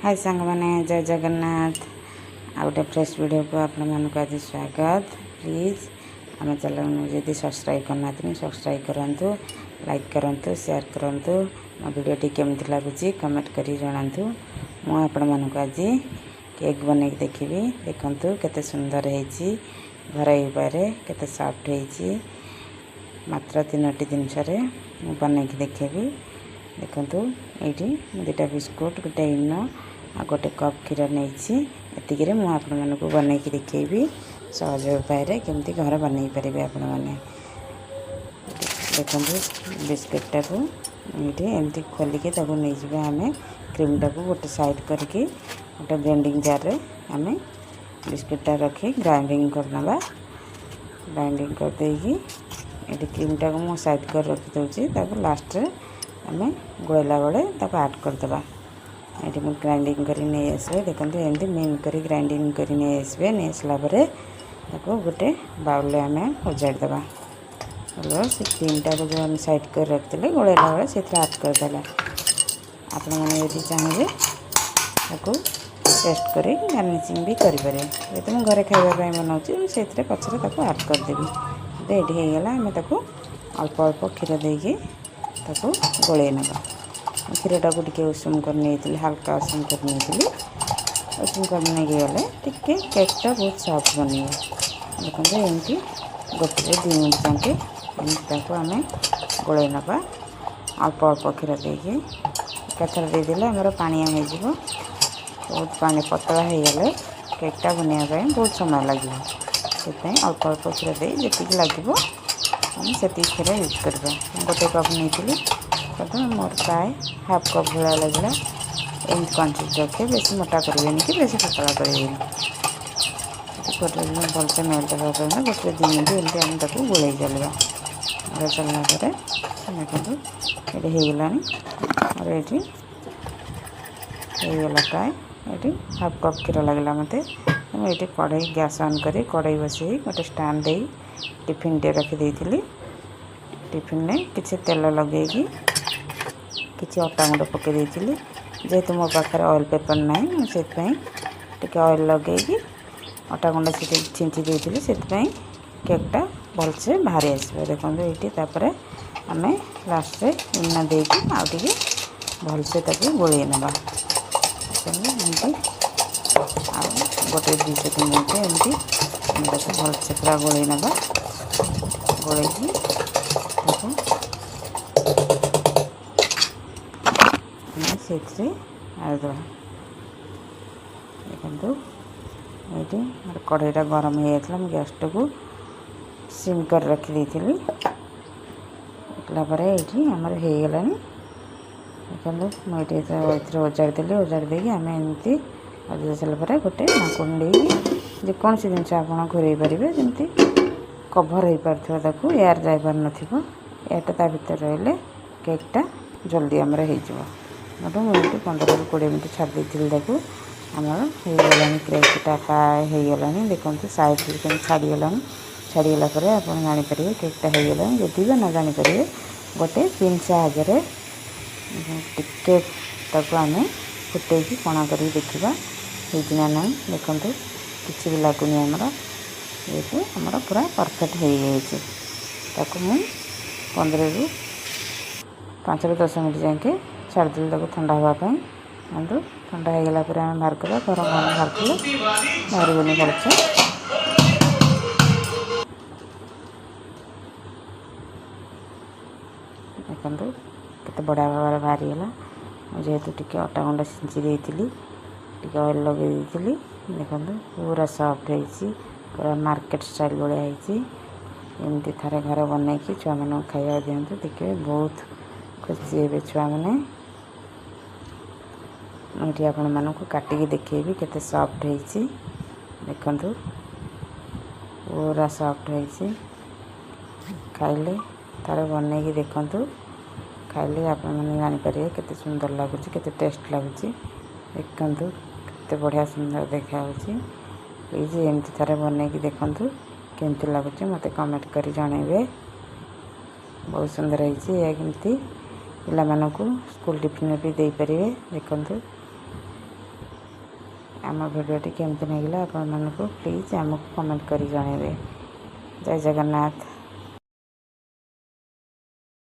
हाय सांग मैंने जय जगन्नाथ आ गए फ्रेश वीडियो को आप आज स्वागत। प्लीज़ आम चैनल जब सब्सक्राइब करना सब्सक्राइब करूँ, लाइक करूँ, शेयर करूँ। मो वीडियो केमती लगुच कमेंट कर जनातु। मुझे आज केक बन देखी देखूँ केते सुंदर है घर उपाय केते सॉफ्ट है मात्र 3टी जिनस बन देखेबी। देखूँ ये दुटा बिस्कुट गोटे इनो आ गोटे कप क्षीर नहीं एतिक मुझे बन देखी सहज उपाय केमती घर बन पारे। आपण मैंने देखो बिस्कुटा को ये एमती खोलिकी नहीं आम क्रीम टाक गोटे साइड करके गोटे ग्राइंडिंग जार रे आम बिस्कुटा रखी ग्राइंडिंग करना। ग्राइंडिंग करदे ये क्रीम टाक मु साइड कर रखीदे लास्ट रे आम गोला बेले आड करदे। ये मुझे ग्राइंडिंग कर नहीं आसबे देखो एमती मेन कर ग्राइंडिंग कर नहीं आसबे। नहीं आसला गोटे बाउल आम उजाड़देवा। से क्रीम टाक जो आम साइड कर रखते गोलेला बेले से आड करदे। आपण मैंने चाहिए टेस्ट कर गार्निशिंग भी करें। ये तो मुझे घरे खावाई बनाऊँगी से पचर आड करदेवी। रेडी हो गला आम अल्प अल्प क्षीर देकी गोले ना। क्षीर टाक टे उषुम कर नहीं हल्का उषुम कर नहीं उषुम कर नहीं गले टे केकटा बहुत सॉफ्ट बन। देखो एमती गोटे 2 मिनट जाके आम गोले ना। अल्प अल्प क्षीर देकी एकाथर देदेले आमर पानिया हो बहुत पानी पतला हो गले केकटा बनवाई बहुत समय लगे। से अल्प अल्प क्षीर दे जी लगे से क्षीर यूज करवा। गोटे कप नहीं मोर प्राय हाफ कप भाया लगे एम क्वांटिटी रखे बेसी मोटा करें कि बेसी पतला करें। गोटे भलसे मेल्ट होगा गोटे 2 मिनट एमती आम ताको गोले चलवा। गोले चलना देखो ये होगला और ये होगला प्राय ये हाफ कप क्षीर लगला मत। ये कढ़ई गैस ऑन कर कढ़ई बसई गोटे स्टैंड दे टिफिन टे रखी टिफिन में किसी तेल लगे किसी अटा गुंड पकई जेहेतु मो पाखे ऑयल पेपर ना मुझे ऑयल लगे अटा गुंड से छिंची देती से केकटा भलसे बाहरी आसो। देखो ये आम लास्ट इना देकी आगे भलसे गोले ना। एमती गोटे 2 सेकेंड एमती भलसे पूरा गोले ना गोले देखो से देखो ये कढ़ईटा गरम हो जाता मुझे गैस टाक सिम कर रखी ये आमर होगला। देखो मुझे उजाड़देली उजाड़ी आम एमती उजाड़ सारापर गोटे नाकुंडी जेकोसी जिनस आप घूरे पारे जमी कभर हो पार एयर जाई पार न एयरटा भर रही केकटा जल्दी आमर हो मुझे 15-20 मिनट छाड़ देती आमर होगला केकटा फ्राए होगला। देखो साइड छाड़गला छाड़गला आप जापर केकटा होगला। जदि भी न जापर गोटे पिन साहाଯ୍य टिके आम फुटे कणा कर देखा होना ना। देखो किसी भी लगुनि आमर ये आमर पूरा परफेक्ट हो जाए। 5-10 मिनट जाके छाड़देली ठंडा हाँपाई। ठंडा होगला आम बाहर कर गरम बाहर कले बाहर भलसे। देखो केते बढ़िया भाव बाहरी गला जेहेतु टिके अटा गुंड सिंची देती ऑयल लगे देती। देखो पूरा सॉफ्ट है पूरा मार्केट स्टाइल भाया एमती थे घर बन छुआ मान खाया दिखाँ देखिए बहुत खुशी हे छुआ मैंने। ये आपण मानक काटिकी देखेबी केते सॉफ्ट है देखो पूरा सॉफ्ट है खाइले तार बन देखु खाइले आप जापर केते सुंदर लगुच केते टेस्ट लगुच। देखु केते बढ़िया सुंदर देखा। प्लीज एमती थे बन देखु केमती लगुच मत कमेंट कर जनइबे। बहुत सुंदर है केमती पिला मानकु स्कूल टिफिन भी दे पारे। देखु आम भिडियोटी केमती लगिला आपण मानकु प्लीज आमको कमेंट करी जणेबे। जय जगन्नाथ।